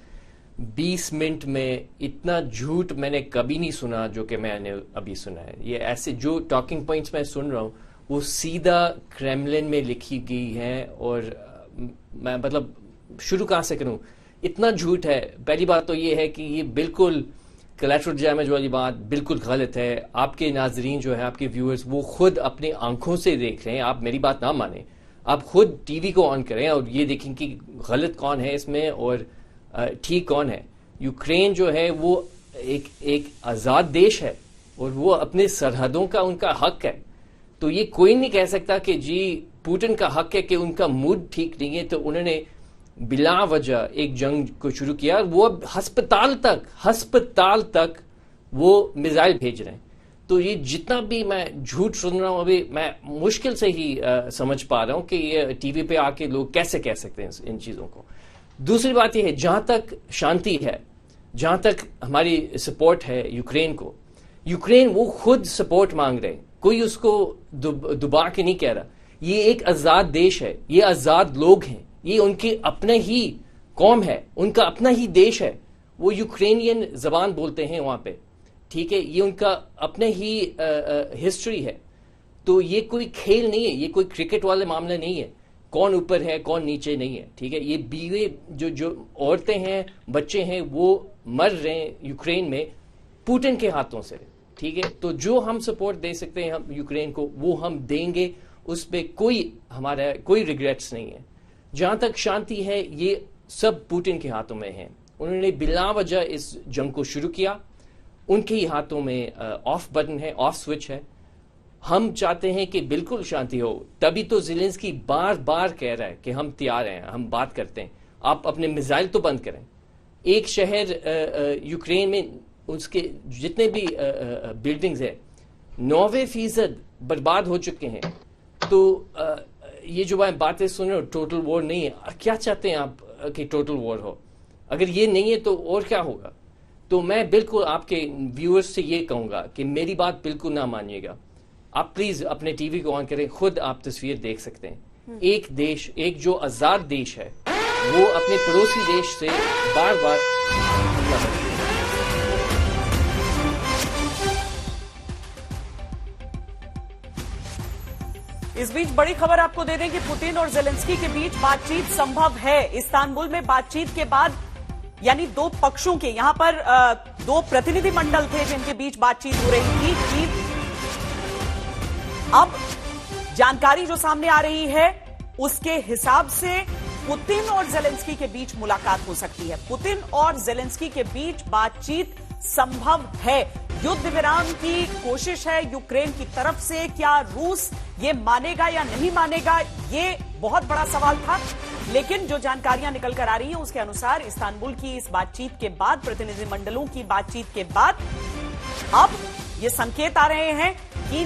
20 मिनट में इतना झूठ मैंने कभी नहीं सुना जो कि मैंने अभी सुना है। ये ऐसे जो टॉकिंग पॉइंट्स मैं सुन रहा हूं वो सीधा क्रेमलिन में लिखी गई है, और मैं मतलब शुरू कहां से करूं, इतना झूठ है। पहली बात तो ये है कि ये बिल्कुल कोलैटरल डैमेज वाली बात बिल्कुल गलत है। आपके नाजरीन जो है, आपके व्यूअर्स, वो खुद अपनी आंखों से देख रहे हैं, आप मेरी बात ना माने, आप खुद टीवी को ऑन करें और ये देखें कि गलत कौन है इसमें और ठीक कौन है। यूक्रेन जो है वो एक आजाद देश है और वो अपने सरहदों का उनका हक है। तो ये कोई नहीं कह सकता कि जी पुतिन का हक है कि उनका मूड ठीक नहीं है तो उन्होंने बिला वजह एक जंग को शुरू किया। वो अब हस्पताल तक वो मिसाइल भेज रहे हैं। तो ये जितना भी मैं झूठ सुन रहा हूं अभी, मैं मुश्किल से ही समझ पा रहा हूं कि ये टीवी पे आके लोग कैसे कह सकते हैं इन चीजों को। दूसरी बात यह है, जहां तक शांति है, जहां तक हमारी सपोर्ट है यूक्रेन को, यूक्रेन वो खुद सपोर्ट मांग रहे हैं, कोई उसको दुबा के नहीं कह रहा। ये एक आजाद देश है, ये आजाद लोग हैं, ये उनके अपने ही कौम है, उनका अपना ही देश है। वो यूक्रेनियन जबान बोलते हैं वहां पे, ठीक है, ये उनका अपने ही हिस्ट्री है। तो ये कोई खेल नहीं है, ये कोई क्रिकेट वाले मामले नहीं है, कौन ऊपर है कौन नीचे नहीं है, ठीक है। ये बीवे जो औरतें हैं, बच्चे हैं, वो मर रहे हैं यूक्रेन में पुतिन के हाथों से, ठीक है। तो जो हम सपोर्ट दे सकते हैं हम यूक्रेन को, वो हम देंगे, उस पर हमारा कोई रिग्रेट्स नहीं है। जहां तक शांति है, ये सब पुतिन के हाथों में है। उन्होंने बिला वजह इस जंग को शुरू किया, उनके ही हाथों में ऑफ बटन है, ऑफ स्विच है। हम चाहते हैं कि बिल्कुल शांति हो, तभी तो ज़ेलेंस्की बार बार कह रहा है कि हम तैयार हैं, हम बात करते हैं, आप अपने मिसाइल तो बंद करें। एक शहर यूक्रेन में उसके जितने भी बिल्डिंग्स हैं 90% बर्बाद हो चुके हैं। तो ये जो बातें सुन रहे हो, टोटल वॉर नहीं है। क्या चाहते हैं आप कि टोटल वॉर हो? अगर ये नहीं है तो और क्या होगा? तो मैं बिल्कुल आपके व्यूअर्स से ये कहूंगा कि मेरी बात बिल्कुल ना मानिएगा। आप प्लीज अपने टीवी को ऑन करें, खुद आप तस्वीर देख सकते हैं। एक देश, एक जो आजाद देश है, वो अपने पड़ोसी देश से बार बार हमला करती है। इस बीच बड़ी खबर आपको दे दें कि पुतिन और जेलेंस्की के बीच बातचीत संभव है। इस्तांबुल में बातचीत के बाद यानी दो पक्षों के यहां पर दो प्रतिनिधि मंडल थे जिनके बीच बातचीत हो रही थी कि अब जानकारी जो सामने आ रही है उसके हिसाब से पुतिन और जेलेंस्की के बीच मुलाकात हो सकती है। पुतिन और जेलेंस्की के बीच बातचीत संभव है। युद्ध विराम की कोशिश है यूक्रेन की तरफ से। क्या रूस ये मानेगा या नहीं मानेगा, ये बहुत बड़ा सवाल था। लेकिन जो जानकारियां निकल कर आ रही हैं उसके अनुसार इस्तांबुल की इस बातचीत के बाद, प्रतिनिधिमंडलों की बातचीत के बाद अब ये संकेत आ रहे हैं कि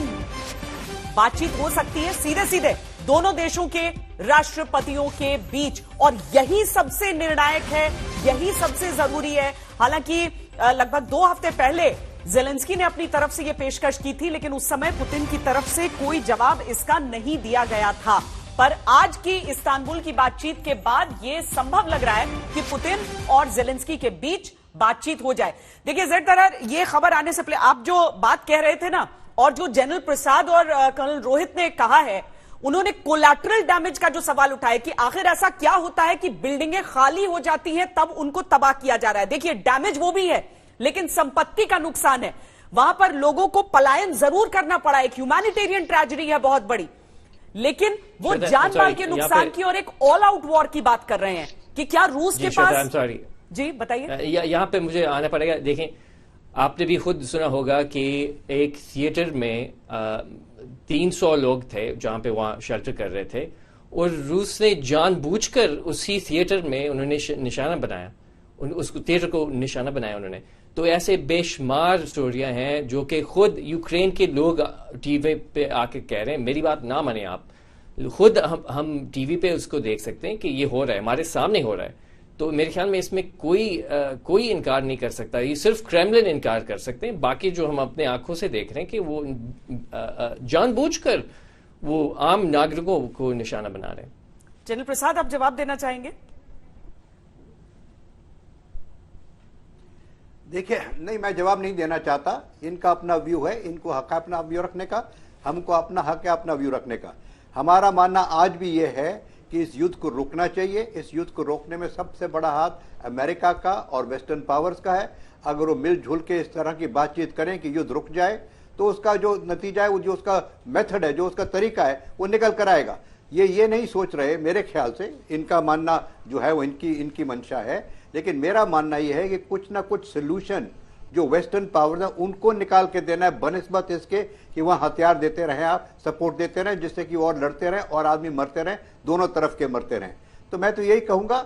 बातचीत हो सकती है सीधे सीधे दोनों देशों के राष्ट्रपतियों के बीच, और यही सबसे निर्णायक है, यही सबसे जरूरी है। हालांकि लगभग 2 हफ्ते पहले जेलेंस्की ने अपनी तरफ से यह पेशकश की थी, लेकिन उस समय पुतिन की तरफ से कोई जवाब इसका नहीं दिया गया था। पर आज की इस्तांबुल की बातचीत के बाद यह संभव लग रहा है कि पुतिन और जेलेंस्की के बीच बातचीत हो जाए। देखिए जेड तरह, ये खबर आने से पहले आप जो बात कह रहे थे ना, और जो जनरल प्रसाद और कर्नल रोहित ने कहा है, उन्होंने कोलैटरल डैमेज का जो सवाल उठाया कि आखिर ऐसा क्या होता है कि बिल्डिंगें खाली हो जाती हैं तब उनको तबाह किया जा रहा है। देखिए डैमेज वो भी है लेकिन संपत्ति का नुकसान है। वहां पर लोगों को पलायन जरूर करना पड़ा, एक ह्यूमैनिटेरियन ट्रेजेडी है बहुत बड़ी, लेकिन वो जान माल के नुकसान की और एक ऑल आउट वॉर की बात कर रहे हैं कि क्या रूस के पास। जी बताइए। यहां पे मुझे आना पड़ेगा। देखें, आपने भी खुद सुना होगा कि एक थिएटर में 300 लोग थे जहां पे वहां शेल्टर कर रहे थे, और रूस ने जानबूझकर उसी थिएटर में उन्होंने निशाना बनाया, उस थिएटर को निशाना बनाया उन्होंने। तो ऐसे बेशुमार स्टोरियां हैं जो कि खुद यूक्रेन के लोग टीवी पे आके कह रहे हैं। मेरी बात ना माने आप, खुद हम टीवी पे उसको देख सकते हैं कि ये हो रहा है, हमारे सामने हो रहा है। तो मेरे ख्याल में इसमें कोई इनकार नहीं कर सकता। ये सिर्फ क्रेमलिन इनकार कर सकते हैं। बाकी जो हम अपने आंखों से देख रहे हैं कि वो जानबूझकर वो आम नागरिकों को निशाना बना रहे हैं। जनरल प्रसाद, आप जवाब देना चाहेंगे? देखिए, नहीं, मैं जवाब नहीं देना चाहता। इनका अपना व्यू है, इनको हक है अपना व्यू रखने का, हमको अपना हक है अपना व्यू रखने का। हमारा मानना आज भी ये है कि इस युद्ध को रोकना चाहिए। इस युद्ध को रोकने में सबसे बड़ा हाथ अमेरिका का और वेस्टर्न पावर्स का है। अगर वो मिलजुल के इस तरह की बातचीत करें कि युद्ध रुक जाए, तो उसका जो नतीजा है, वो जो उसका मेथड है, जो उसका तरीका है, वो निकल कर आएगा। ये नहीं सोच रहे, मेरे ख्याल से इनका मानना जो है वो इनकी मंशा है। लेकिन मेरा मानना यह है कि कुछ ना कुछ सोल्यूशन जो वेस्टर्न पावर्स है उनको निकाल के देना है, बनिस्बत इसके कि वहां हथियार देते रहे, आप सपोर्ट देते रहे, जिससे कि और लड़ते रहे और आदमी मरते रहे, दोनों तरफ के मरते रहे। तो मैं तो यही कहूंगा,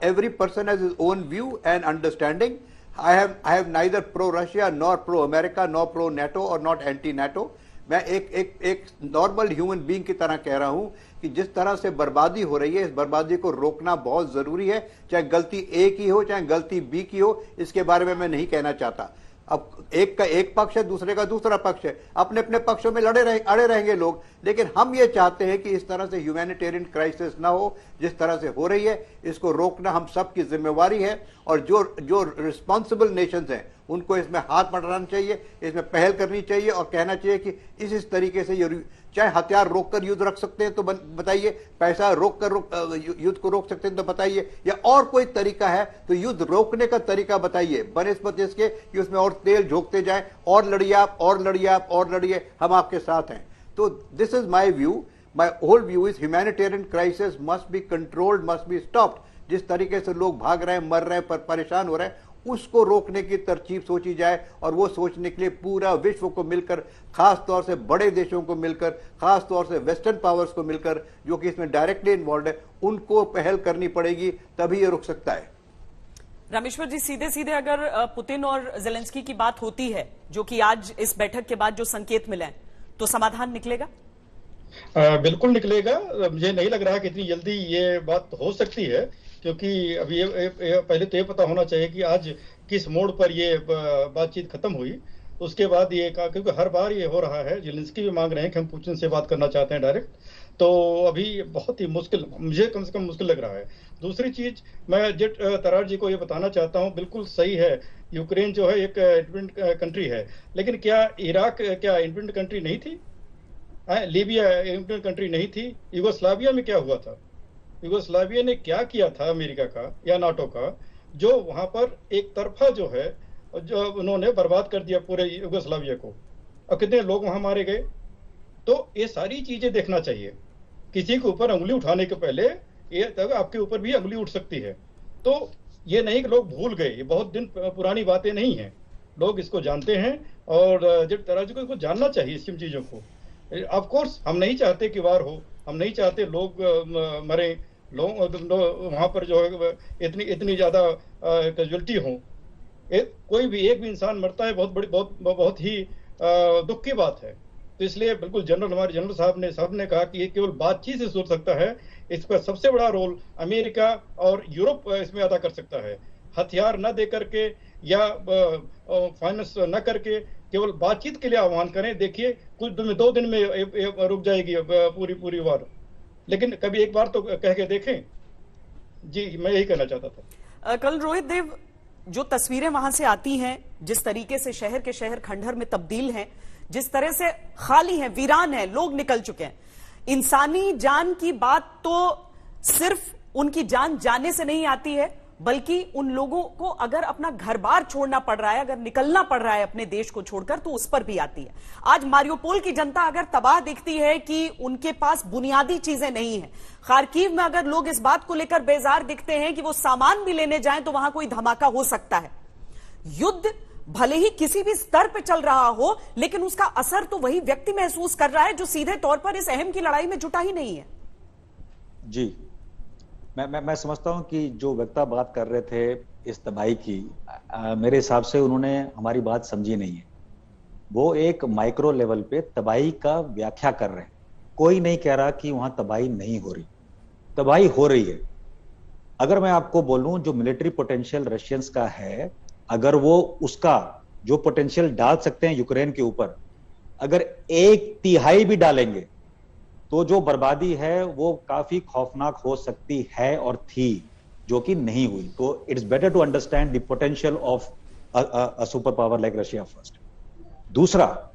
every person has his own view and understanding. I have neither pro Russia nor pro America nor pro NATO और नॉट एंटी नेटो। मैं एक नॉर्मल ह्यूमन बीइंग की तरह कह रहा हूं कि जिस तरह से बर्बादी हो रही है, इस बर्बादी को रोकना बहुत जरूरी है। चाहे गलती ए की हो चाहे गलती बी की हो, इसके बारे में मैं नहीं कहना चाहता। अब एक का एक पक्ष है, दूसरे का दूसरा पक्ष है, अपने अपने पक्षों में अड़े रहेंगे लोग। लेकिन हम ये चाहते हैं कि इस तरह से ह्यूमैनिटेरियन क्राइसिस ना हो जिस तरह से हो रही है। इसको रोकना हम सबकी जिम्मेवारी है, और जो रिस्पॉन्सिबल नेशंस हैं उनको इसमें हाथ बढ़ाना चाहिए, इसमें पहल करनी चाहिए और कहना चाहिए कि इस तरीके से चाहे हथियार रोककर युद्ध रख सकते हैं तो बताइए, पैसा रोककर युद्ध को रोक सकते हैं तो बताइए, या और कोई तरीका है तो युद्ध रोकने का तरीका बताइए, बनिस्बत इसके कि उसमें और तेल झोंकते जाए, और लड़िए आप, और लड़िए आप, और लड़िए, हम आपके साथ हैं। तो this is my view. My whole view is humanitarian crisis must be controlled, must be stopped. जिस तरीके से लोग भाग रहे हैं, मर रहे हैं, परेशान हो रहे हैं, उसको रोकने की तरकीब सोची जाए। और वो सोचने के लिए पूरा विश्व को मिलकर, खास तौर से बड़े देशों को मिलकर, खास तौर से वेस्टर्न पावर्स को मिलकर, जो कि इसमें डायरेक्टली इन्वॉल्व है, उनको पहल करनी पड़ेगी, तभी ये रुक सकता है। रामेश्वर जी, सीधे सीधे अगर पुतिन और जेलेंस्की की बात होती है, जो कि आज इस बैठक के बाद जो संकेत मिले, तो समाधान निकलेगा? बिल्कुल निकलेगा। मुझे नहीं लग रहा कि इतनी जल्दी ये बात हो सकती है, क्योंकि अब ये पहले तो ये पता होना चाहिए कि आज किस मोड़ पर ये बातचीत खत्म हुई। उसके बाद ये कहा, क्योंकि हर बार ये हो रहा है, जेलेंस्की भी मांग रहे हैं कि हम पुतिन से बात करना चाहते हैं डायरेक्ट, तो अभी बहुत ही मुश्किल, मुझे कम से कम मुश्किल लग रहा है। दूसरी चीज मैं जेट तरार जी को ये बताना चाहता हूँ, बिल्कुल सही है, यूक्रेन जो है एक इंडिपेंडेंट कंट्री है, लेकिन क्या इराक क्या इंडिपेंडेंट कंट्री नहीं थी? लीबिया यूरोपियन कंट्री नहीं थी। यूगोस्लाविया में क्या हुआ था, यूगोस्लाविया ने क्या किया था अमेरिका का या नाटो का, जो वहां पर एक तरफा जो है जो उन्होंने बर्बाद कर दिया पूरे यूगोस्लाविया को, और कितने लोग वहां मारे गए। तो ये सारी चीजें देखना चाहिए। किसी के ऊपर उंगली उठाने के पहले ये तक आपके ऊपर भी उंगली उठ सकती है। तो ये नहीं कि लोग भूल गए, ये बहुत दिन पुरानी बातें नहीं हैं, लोग इसको जानते हैं और जिस तरह से इसको जानना चाहिए इस चीजों को। ऑफ कोर्स हम नहीं चाहते कि वार हो, हम नहीं चाहते लोग मरे, लोग वहां पर जो है इतनी ज्यादा कैजुअलिटी हो। कोई भी एक भी इंसान मरता है बहुत ही दुख की बात है। तो इसलिए बिल्कुल हमारे जनरल साहब ने कहा कि ये केवल बातचीत से सोच सकता है। इस पर सबसे बड़ा रोल अमेरिका और यूरोप इसमें अदा कर सकता है। हथियार न दे करके या फाइनेंस न करके केवल बातचीत के लिए आह्वान करें। देखिए कुछ दिन में, 2 दिन में रुक जाएगी पूरी वार, लेकिन कभी एक बार तो कह के देखें। जी, मैं यही कहना चाहता था। कल रोहित देव, जो तस्वीरें वहां से आती हैं, जिस तरीके से शहर के शहर खंडहर में तब्दील हैं, जिस तरह से खाली हैं, वीरान हैं, लोग निकल चुके हैं, इंसानी जान की बात तो सिर्फ उनकी जान जाने से नहीं आती है, बल्कि उन लोगों को अगर अपना घर बार छोड़ना पड़ रहा है, अगर निकलना पड़ रहा है अपने देश को छोड़कर, तो उस पर भी आती है। आज मारियोपोल की जनता अगर तबाह दिखती है कि उनके पास बुनियादी चीजें नहीं है, खार्किव में अगर लोग इस बात को लेकर बेजार दिखते हैं कि वो सामान भी लेने जाएं तो वहां कोई धमाका हो सकता है। युद्ध भले ही किसी भी स्तर पर चल रहा हो, लेकिन उसका असर तो वही व्यक्ति महसूस कर रहा है जो सीधे तौर पर इस अहम की लड़ाई में जुटा ही नहीं है। जी, मैं समझता हूं कि जो व्यक्ति बात कर रहे थे इस तबाही की, मेरे हिसाब से उन्होंने हमारी बात समझी नहीं है। वो एक माइक्रो लेवल पे तबाही का व्याख्या कर रहे हैं। कोई नहीं कह रहा कि वहां तबाही नहीं हो रही, तबाही हो रही है। अगर मैं आपको बोलूं जो मिलिट्री पोटेंशियल रशियंस का है, अगर वो उसका जो पोटेंशियल डाल सकते हैं यूक्रेन के ऊपर, अगर 1/3 भी डालेंगे तो जो बर्बादी है वो काफी खौफनाक हो सकती है और थी, जो कि नहीं हुई। तो it's better to understand the potential of a super power like Russia first. दूसरा,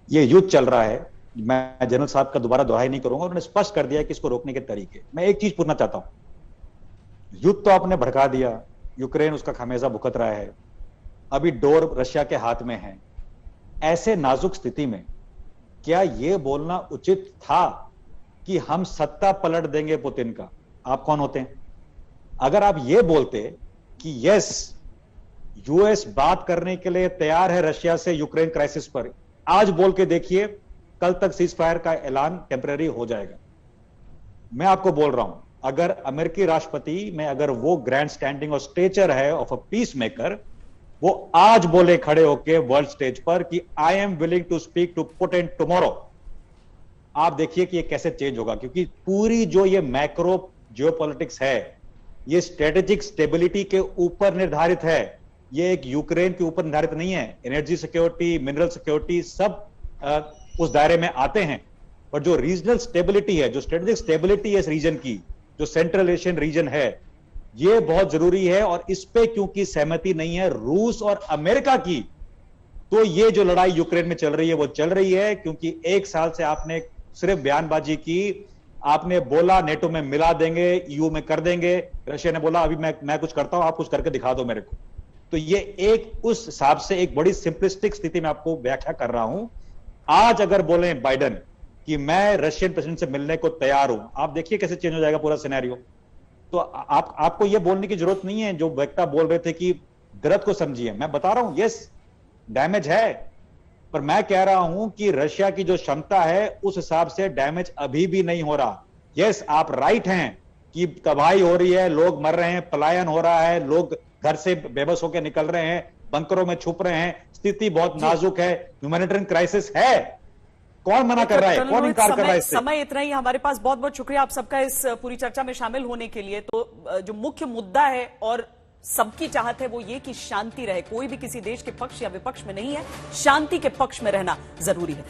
ये युद्ध चल रहा है, मैं जनरल साहब का दोबारा दोहराई नहीं करूंगा, उन्होंने स्पष्ट कर दिया कि इसको रोकने के तरीके। मैं एक चीज पूछना चाहता हूं, युद्ध तो आपने भड़का दिया, यूक्रेन उसका खामियाजा भुगत रहा है, अभी डोर रशिया के हाथ में है। ऐसे नाजुक स्थिति में क्या यह बोलना उचित था कि हम सत्ता पलट देंगे पुतिन का? आप कौन होते हैं? अगर आप यह बोलते कि यस, यूएस बात करने के लिए तैयार है रशिया से यूक्रेन क्राइसिस पर, आज बोल के देखिए, कल तक सीज फायर का ऐलान टेम्पररी हो जाएगा। मैं आपको बोल रहा हूं, अगर अमेरिकी राष्ट्रपति में अगर वो ग्रैंड स्टैंडिंग और स्टेचर है ऑफ अ पीस मेकर, वो आज बोले खड़े होके वर्ल्ड स्टेज पर कि I am willing to speak to Putin tomorrow, आप देखिए कि ये कैसे चेंज होगा। क्योंकि पूरी जो ये मैक्रो जियोपॉलिटिक्स है, ये स्ट्रेटेजिक स्टेबिलिटी के ऊपर निर्धारित है, ये एक यूक्रेन के ऊपर निर्धारित नहीं है। एनर्जी सिक्योरिटी, मिनरल सिक्योरिटी सब उस दायरे में आते हैं, पर जो रीजनल स्टेबिलिटी है, जो स्ट्रेटेजिक स्टेबिलिटी है इस रीजन की, जो सेंट्रल एशियन रीजन है, ये बहुत जरूरी है। और इस पे क्योंकि सहमति नहीं है रूस और अमेरिका की, तो ये जो लड़ाई यूक्रेन में चल रही है वो चल रही है। क्योंकि 1 साल से आपने सिर्फ बयानबाजी की, आपने बोला नेटो में मिला देंगे, ईयू में कर देंगे, रशिया ने बोला अभी मैं कुछ करता हूं, आप कुछ करके दिखा दो मेरे को। तो ये एक उस हिसाब से एक बड़ी सिंपलिस्टिक स्थिति में आपको व्याख्या कर रहा हूं। आज अगर बोले बाइडेन कि मैं रशियन प्रेसिडेंट से मिलने को तैयार हूं, आप देखिए कैसे चेंज हो जाएगा पूरा सिनेरियो। तो आपको यह बोलने की जरूरत नहीं है, जो व्यक्ति बोल रहे थे कि दर्द को समझिए। मैं बता रहा हूं यस डैमेज है, पर मैं कह रहा हूं कि रशिया की जो क्षमता है उस हिसाब से डैमेज अभी भी नहीं हो रहा। यस, आप राइट हैं कि तबाही हो रही है, लोग मर रहे हैं, पलायन हो रहा है, लोग घर से बेबस होकर निकल रहे हैं, बंकरों में छुप रहे हैं, स्थिति बहुत नाजुक है, ह्यूमैनिटेरियन क्राइसिस है। कौन मना कर रहा है, कौन इनकार कर रहा है इससे? समय इतना ही, हमारे पास बहुत बहुत शुक्रिया आप सबका इस पूरी चर्चा में शामिल होने के लिए। तो जो मुख्य मुद्दा है और सबकी चाहत है वो ये कि शांति रहे। कोई भी किसी देश के पक्ष या विपक्ष में नहीं है, शांति के पक्ष में रहना जरूरी है।